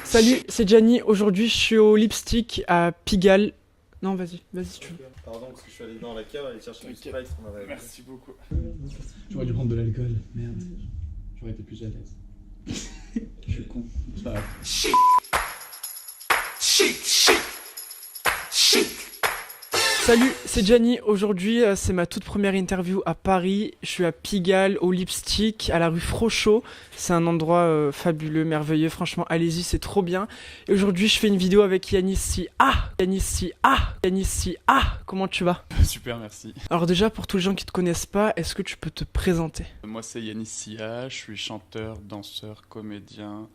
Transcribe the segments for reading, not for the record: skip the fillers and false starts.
Salut, c'est Gianni. Aujourd'hui, je suis au Lipstick à Pigalle. Non, vas-y si tu veux. Pardon, parce que je suis allé dans la cave aller chercher du Sprite. Merci beaucoup. J'aurais dû prendre de l'alcool, merde. J'aurais été plus à l'aise. Je suis con, c'est pas grave. Salut, c'est Gianni. Aujourd'hui, c'est ma toute première interview à Paris. Je suis à Pigalle, au Lipstick, à la rue Frochot. C'est un endroit fabuleux, merveilleux. Franchement, allez-y, c'est trop bien. Et aujourd'hui, je fais une vidéo avec Yanis Si. Yanis Si. Comment tu vas? Super, merci. Alors déjà, pour tous les gens qui te connaissent pas, est-ce que tu peux te présenter? Moi, c'est Yanis Sia, je suis chanteur, danseur, comédien.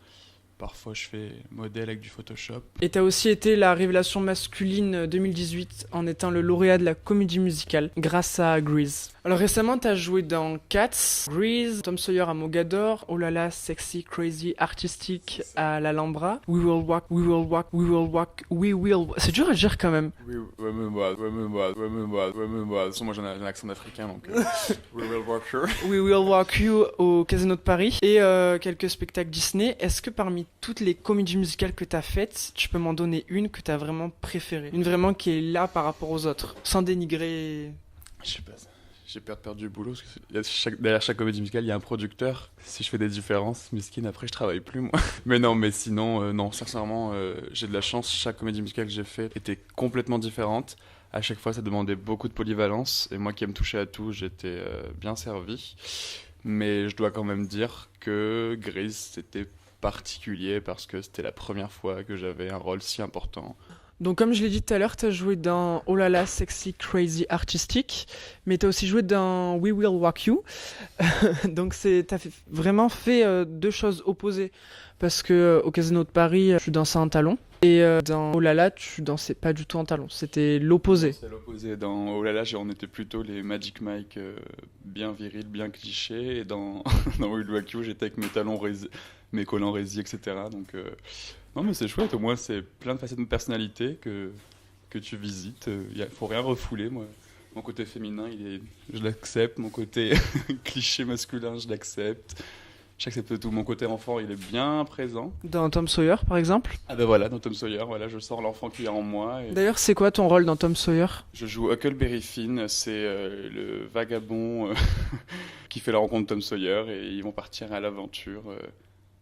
Parfois, je fais modèle avec du Photoshop. Et t'as aussi été la révélation masculine 2018 en étant le lauréat de la comédie musicale grâce à Grease. Alors récemment, t'as joué dans Cats, Grease, Tom Sawyer à Mogador, Oh là là, Sexy, Crazy, Artistic à l'Alhambra, We Will Walk, We Will Walk, We Will Walk, We Will Walk. C'est dur à dire quand même. Oui, ouais, mais moi. De toute façon, moi, j'ai un accent africain, donc We Will Walk Here. We Will Walk You au Casino de Paris et quelques spectacles Disney. Est-ce que parmi toutes les comédies musicales que t'as faites, tu peux m'en donner une que t'as vraiment préférée? Une vraiment qui est là par rapport aux autres, sans dénigrer. Je sais pas, j'ai perdu le boulot, parce que derrière chaque comédie musicale, il y a un producteur. Si je fais des différences, mesquine, après, je travaille plus, moi. Mais non, mais sinon, non, sincèrement, j'ai de la chance. Chaque comédie musicale que j'ai fait était complètement différente. À chaque fois, ça demandait beaucoup de polyvalence. Et moi qui aime toucher à tout, j'étais bien servi. Mais je dois quand même dire que Grease, c'était particulier parce que c'était la première fois que j'avais un rôle si important. Donc comme je l'ai dit tout à l'heure, t'as joué dans Oh là là, Sexy, Crazy, Artistic, mais t'as aussi joué dans We Will Walk You. Donc vraiment fait deux choses opposées. Parce que au Casino de Paris, tu dansais en talons. Et dans Oh là là, tu dansais pas du tout en talons. C'était l'opposé. C'est l'opposé. Dans Oh là là, on était plutôt les Magic Mike bien virils, bien clichés. Et dans We Will Walk You, j'étais avec mes talons mes collants résis, etc. Donc non, mais c'est chouette. Au moins, c'est plein de facettes de personnalité que tu visites. Il faut rien refouler, moi. Mon côté féminin, je l'accepte. Mon côté cliché masculin, je l'accepte. J'accepte tout. Mon côté enfant, il est bien présent. Dans Tom Sawyer, par exemple? Ah ben voilà, dans Tom Sawyer, voilà, je sors l'enfant qui est en moi. Et... D'ailleurs, c'est quoi ton rôle dans Tom Sawyer? Je joue Huckleberry Finn, c'est le vagabond qui fait la rencontre de Tom Sawyer et ils vont partir à l'aventure.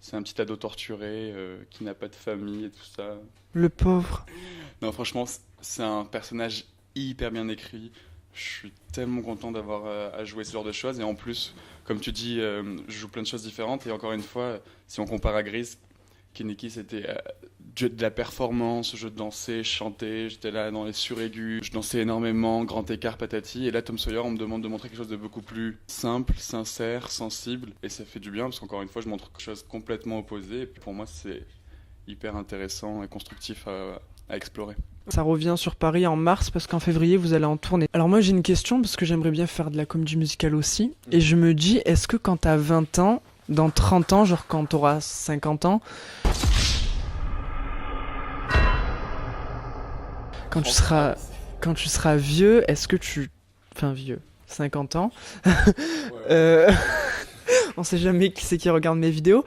C'est un petit ado torturé qui n'a pas de famille et tout ça. Le pauvre. Non, franchement, c'est un personnage hyper bien écrit. Je suis tellement content d'avoir à jouer ce genre de choses. Et en plus, comme tu dis, je joue plein de choses différentes. Et encore une fois, si on compare à Grease, Kinnicky, c'était de la performance. Je dansais, je chantais, j'étais là dans les suraigus. Je dansais énormément, grand écart, patati. Et là, Tom Sawyer, on me demande de montrer quelque chose de beaucoup plus simple, sincère, sensible. Et ça fait du bien, parce qu'encore une fois, je montre quelque chose complètement opposé. Et puis pour moi, c'est hyper intéressant et constructif à explorer. Ça revient sur Paris en mars parce qu'en février vous allez en tournée. Alors moi j'ai une question parce que j'aimerais bien faire de la comédie musicale aussi. Et je me dis, est-ce que quand t'as 20 ans, dans 30 ans, genre quand t'auras 50 ans, quand tu seras vieux, est-ce que tu... Enfin vieux, 50 ans. On sait jamais qui c'est qui regarde mes vidéos.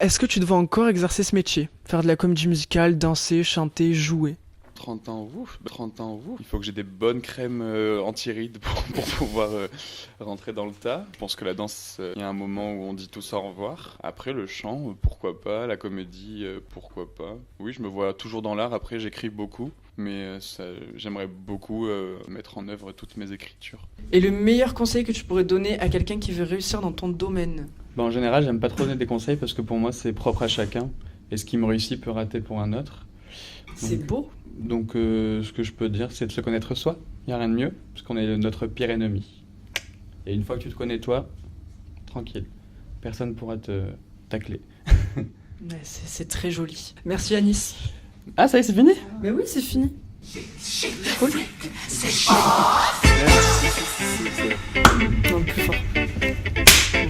Est-ce que tu devrais encore exercer ce métier? Faire de la comédie musicale, danser, chanter, jouer? 30 ans, ouf. Il faut que j'ai des bonnes crèmes anti-rides pour pouvoir rentrer dans le tas. Je pense que la danse, il y a un moment où on dit tous au revoir. Après, le chant, pourquoi pas. La comédie, pourquoi pas. Oui, je me vois toujours dans l'art. Après, j'écris beaucoup. Mais j'aimerais beaucoup mettre en œuvre toutes mes écritures. Et le meilleur conseil que tu pourrais donner à quelqu'un qui veut réussir dans ton domaine? En général, j'aime pas trop donner des conseils parce que pour moi, c'est propre à chacun. Et ce qui me réussit peut rater pour un autre. C'est beau. Donc, ce que je peux dire, c'est de se connaître soi. Il n'y a rien de mieux, parce qu'on est notre pire ennemi. Et une fois que tu te connais toi, tranquille. Personne ne pourra te tacler. C'est très joli. Merci Yanis. Ah, ça y est, c'est fini? Mais oui, c'est fini. Cool. Non, plus fort.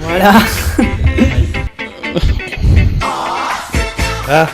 Voilà. Ah.